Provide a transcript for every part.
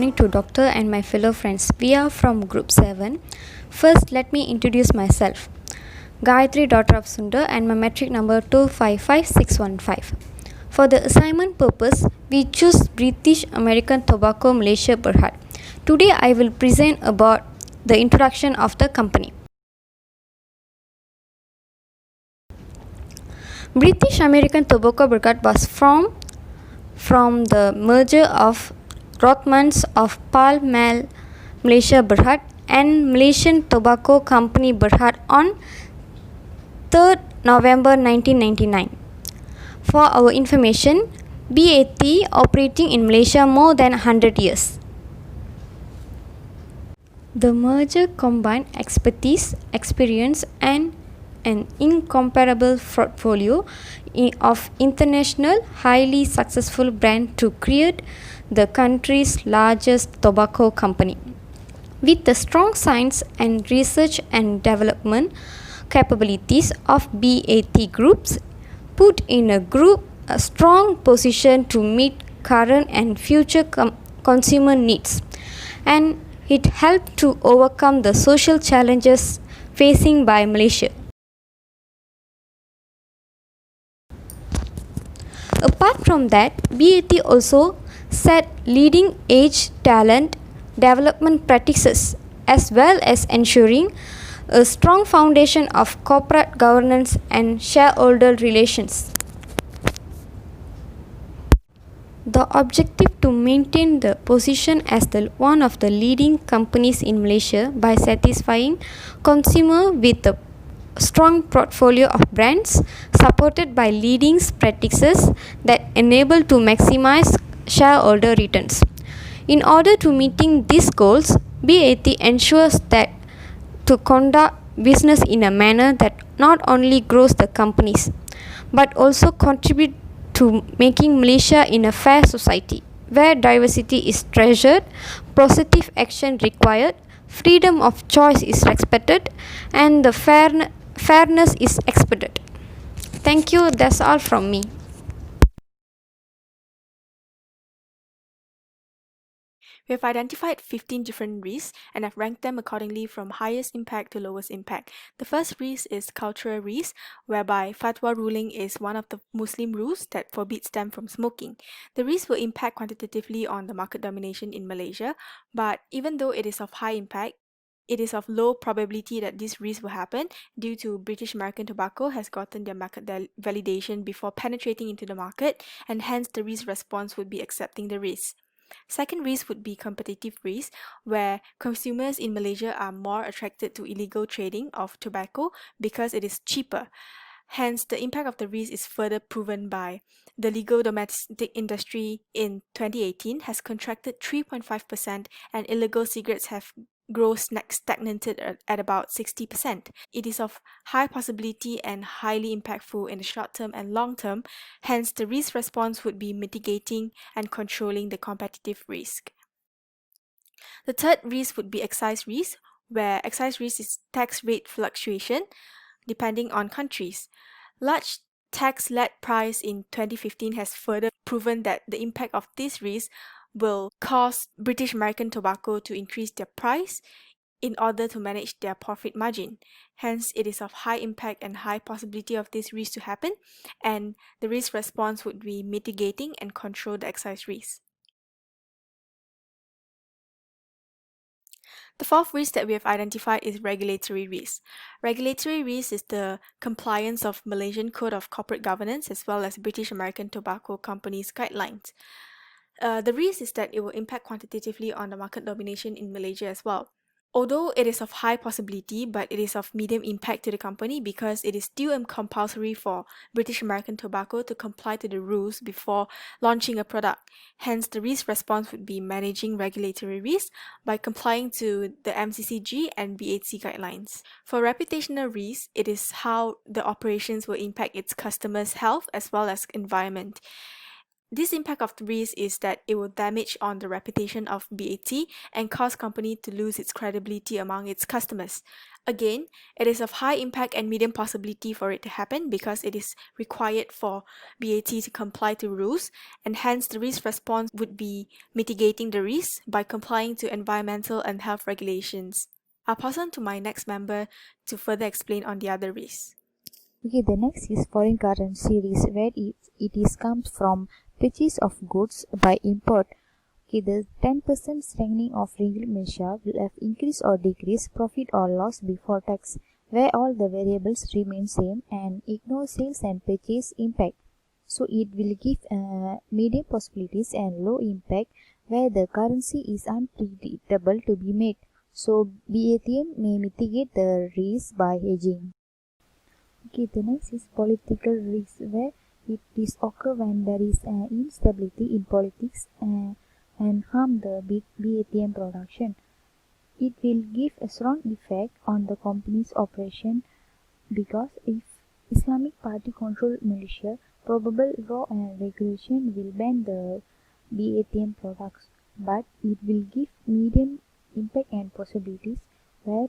morning to doctor and my fellow friends. We are from group 7. First, let me introduce myself. Gayatri, daughter of Sundar, and my metric number 255615. For the assignment purpose, we choose British American Tobacco Malaysia Berhad. Today I will present about the introduction of the company. British American Tobacco Berhad was formed from the merger of Rothmans of Pall Mall Malaysia Berhad and Malaysian Tobacco Company Berhad on 3rd November 1999. For our information, BAT operating in Malaysia more than 100 years. The merger combined expertise, experience, and an incomparable portfolio of international, highly successful brand to create the country's largest tobacco company. With the strong science and research and development capabilities of BAT groups, put in a strong position to meet current and future consumer needs, and it helped to overcome the social challenges facing by Malaysia. Apart from that, BAT also set leading edge talent development practices as well as ensuring a strong foundation of corporate governance and shareholder relations. The objective to maintain the position as one of the leading companies in Malaysia by satisfying consumer with a strong portfolio of brands supported by leading practices that enable to maximize shareholder returns. In order to meeting these goals, BAT ensures that to conduct business in a manner that not only grows the companies but also contribute to making Malaysia in a fair society where diversity is treasured, positive action required, freedom of choice is respected, and the fairness is expected. Thank you. That's all from me. We have identified 15 different risks and have ranked them accordingly from highest impact to lowest impact. The first risk is cultural risk, whereby fatwa ruling is one of the Muslim rules that forbids them from smoking. The risk will impact quantitatively on the market domination in Malaysia, but even though it is of high impact, it is of low probability that this risk will happen due to British American Tobacco has gotten their market validation before penetrating into the market, and hence the risk response would be accepting the risk. Second risk would be competitive risk, where consumers in Malaysia are more attracted to illegal trading of tobacco because it is cheaper. Hence, the impact of the risk is further proven by the legal domestic industry in 2018 has contracted 3.5% and illegal cigarettes have stagnated at about 60%. It is of high possibility and highly impactful in the short term and long term. Hence, the risk response would be mitigating and controlling the competitive risk. The third risk would be excise risk, where excise risk is tax rate fluctuation depending on countries. Large tax-led price in 2015 has further proven that the impact of this risk will cause British American Tobacco to increase their price in order to manage their profit margin. Hence, it is of high impact and high possibility of this risk to happen, and the risk response would be mitigating and control the excise risk. The fourth risk that we have identified is regulatory risk. Regulatory risk is the compliance of Malaysian Code of Corporate Governance as well as British American Tobacco Company's guidelines. The risk is that it will impact quantitatively on the market domination in Malaysia as well. Although it is of high possibility, but it is of medium impact to the company because it is still compulsory for British American Tobacco to comply to the rules before launching a product. Hence, the risk response would be managing regulatory risk by complying to the MCCG and BAT guidelines. For reputational risk, it is how the operations will impact its customers' health as well as environment. This impact of the risk is that it will damage on the reputation of BAT and cause company to lose its credibility among its customers. Again, it is of high impact and medium possibility for it to happen because it is required for BAT to comply to rules, and hence the risk response would be mitigating the risk by complying to environmental and health regulations. I'll pass on to my next member to further explain on the other risks. Okay, the next is foreign currency risk, where it is comes from purchase of goods by import. Okay, the 10% strengthening of ringgit Malaysia will have increase or decrease profit or loss before tax, where all the variables remain same and ignore sales and purchase impact. So it will give medium possibilities and low impact, where the currency is unpredictable to be made. So BATM may mitigate the risk by hedging. Okay, the next is political risk, where it is occur when there is instability in politics and harm the BATM production. It will give a strong effect on the company's operation because if Islamic Party control Malaysia, probable law and regulation will ban the BATM products, but it will give medium impact and possibilities, where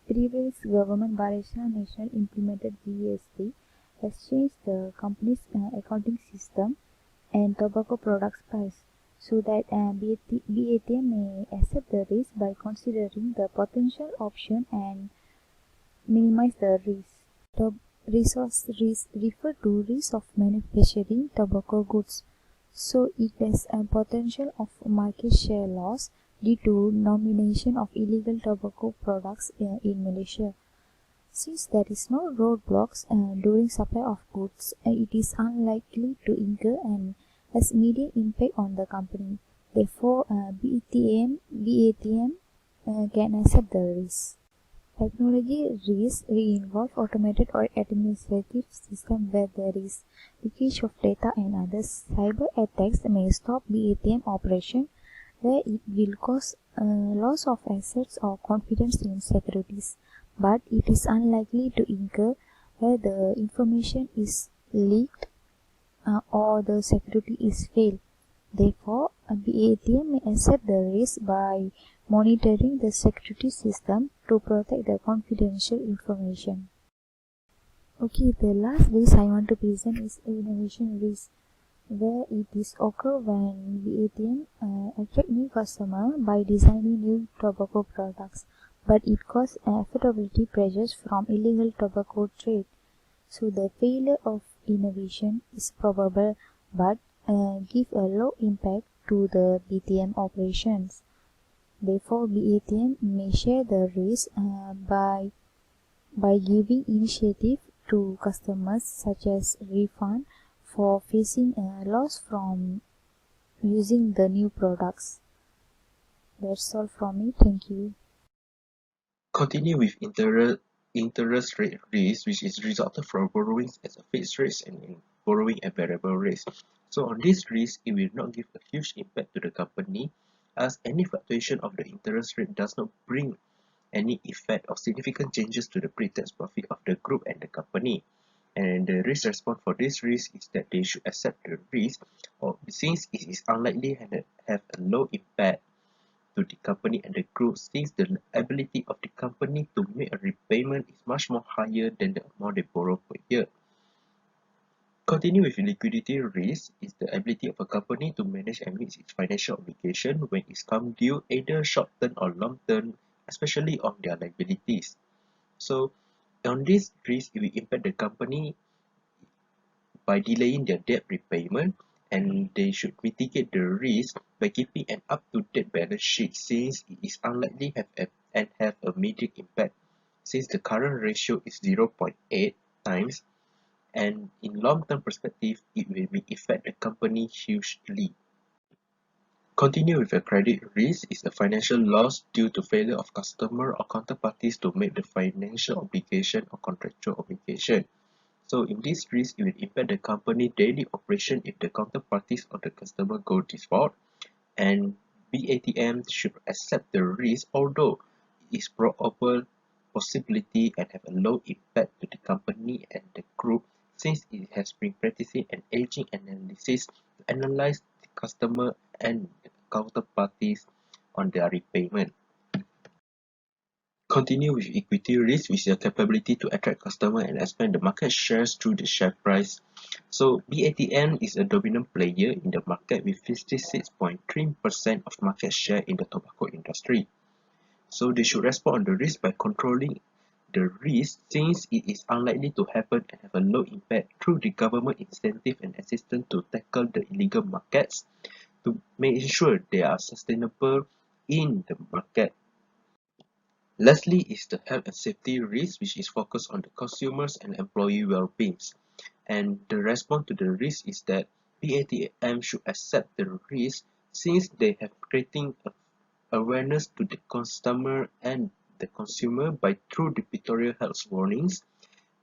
previous government Barisan National implemented GST has changed the company's accounting system and tobacco products price, so that BATM may accept the risk by considering the potential option and minimize the risk. Resource risk refer to risk of manufacturing tobacco goods, so it has a potential of market share loss due to nomination of illegal tobacco products in Malaysia. Since there is no roadblocks during supply of goods, it is unlikely to incur and has medium impact on the company. Therefore, BATM can accept the risk. Technology risks involve automated or administrative systems where there is leakage of data and others. Cyber attacks may stop BATM operation, where it will cause loss of assets or confidence in securities, but it is unlikely to incur where the information is leaked or the security is failed. Therefore, a BATM may accept the risk by monitoring the security system to protect the confidential information. Okay, the last risk I want to present is innovation risk, where it is occur when BATM attract new customer by designing new tobacco products, but it cause affordability pressures from illegal tobacco trade. So the failure of innovation is probable, but give a low impact to the BATM operations. Therefore, BATM may share the risk by giving initiative to customers such as refund for facing a loss from using the new products. That's all from me. Thank you. Continue with interest rate risk, which is resulted from borrowing as a fixed rate and in borrowing a variable rate. So on this risk, it will not give a huge impact to the company, as any fluctuation of the interest rate does not bring any effect of significant changes to the pre-tax profit of the group and the company. And the risk response for this risk is that they should accept the risk, or since it is unlikely to have a low impact to the company and the group, since the ability of the company to make a repayment is much more higher than the amount they borrow per year. Continue with liquidity risk is the ability of a company to manage and meet its financial obligation when it's come due, either short-term or long-term, especially on their liabilities. So on this risk, it will impact the company by delaying their debt repayment, and they should mitigate the risk by keeping an up-to-date balance sheet, since it is unlikely have a major impact, since the current ratio is 0.8 times, and in long-term perspective it will affect the company hugely. Continue with a credit risk is a financial loss due to failure of customer or counterparties to meet the financial obligation or contractual obligation. So in this risk, it will impact the company daily operation if the counterparties or the customer go default, and BATM should accept the risk, although it is probable possibility and have a low impact to the company and the group since it has been practicing an aging analysis to analyze the customer and counterparties on their repayment. Continue with equity risk, which is the capability to attract customer and expand the market shares through the share price. So BATM is a dominant player in the market with 56.3% of market share in the tobacco industry. So they should respond on the risk by controlling the risk, since it is unlikely to happen and have a low impact through the government incentive and assistance to tackle the illegal markets to make sure they are sustainable in the market. Lastly is the health and safety risk, which is focused on the consumers and employee well-being. And the response to the risk is that BATM should accept the risk, since they have creating awareness to the customer and the consumer by through reputational health warnings,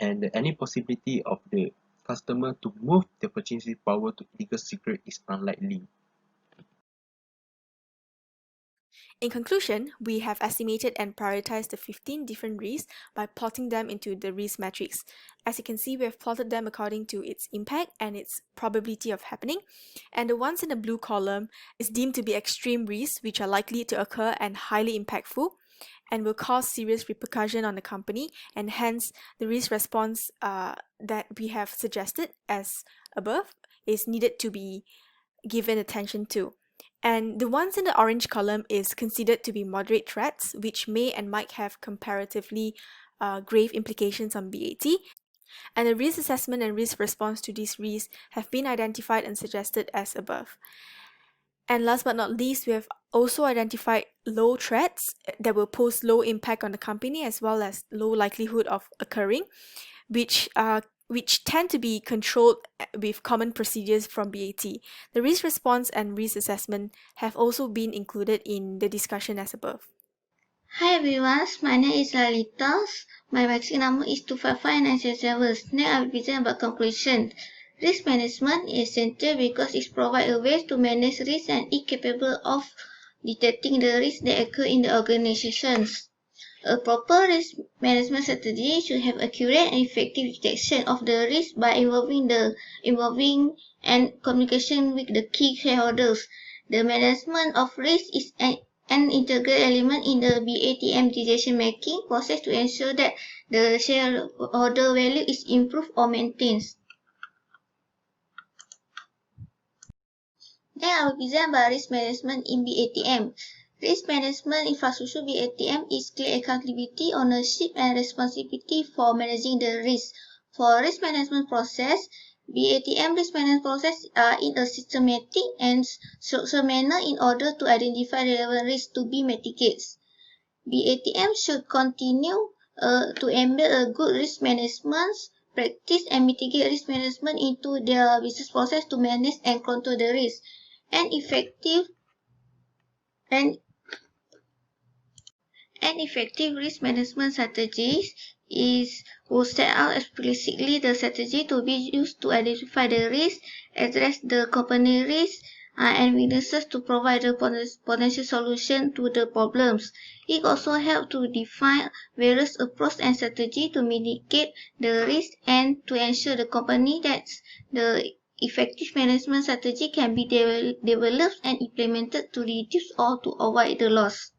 and any possibility of the customer to move their purchasing power to illegal cigarette is unlikely. In conclusion, we have estimated and prioritized the 15 different risks by plotting them into the risk matrix. As you can see, we have plotted them according to its impact and its probability of happening. And the ones in the blue column is deemed to be extreme risks, which are likely to occur and highly impactful and will cause serious repercussion on the company, and hence the risk response that we have suggested as above is needed to be given attention to. And the ones in the orange column is considered to be moderate threats, which may and might have comparatively grave implications on BAT. And the risk assessment and risk response to these risks have been identified and suggested as above. And last but not least, we have also identified low threats that will pose low impact on the company as well as low likelihood of occurring, which tend to be controlled with common procedures from BAT. The risk response and risk assessment have also been included in the discussion as above. Hi everyone, my name is Lalita. My vaccine number is 255977. Next I will present about conclusion. Risk management is essential because it provides a way to manage risk and is capable of detecting the risks that occur in the organizations. A proper risk management strategy should have accurate and effective detection of the risk by involving and communication with the key shareholders. The management of risk is an integral element in the BATM decision-making process to ensure that the shareholder value is improved or maintained. Then I will present about risk management in BATM. Risk management infrastructure BATM is clear accountability, ownership, and responsibility for managing the risk. For risk management process, BATM risk management process are in a systematic and structured manner in order to identify relevant risks to be mitigated. BATM should continue to embed a good risk management practice and mitigate risk management into their business process to manage and control the risk. And effective risk management strategies will set out explicitly the strategy to be used to identify the risk, address the company risk, and weaknesses to provide the potential solution to the problems. It also helps to define various approaches and strategies to mitigate the risk and to ensure the company that the effective management strategy can be developed and implemented to reduce or to avoid the loss.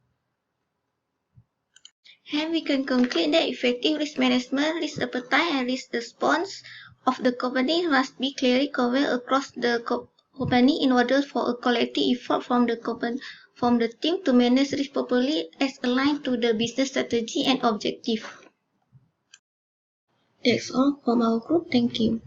And we can conclude that effective risk management, risk appetite, and risk response of the company must be clearly conveyed across the company in order for a collective effort from the team to manage risk properly as aligned to the business strategy and objective. That's all from our group. Thank you.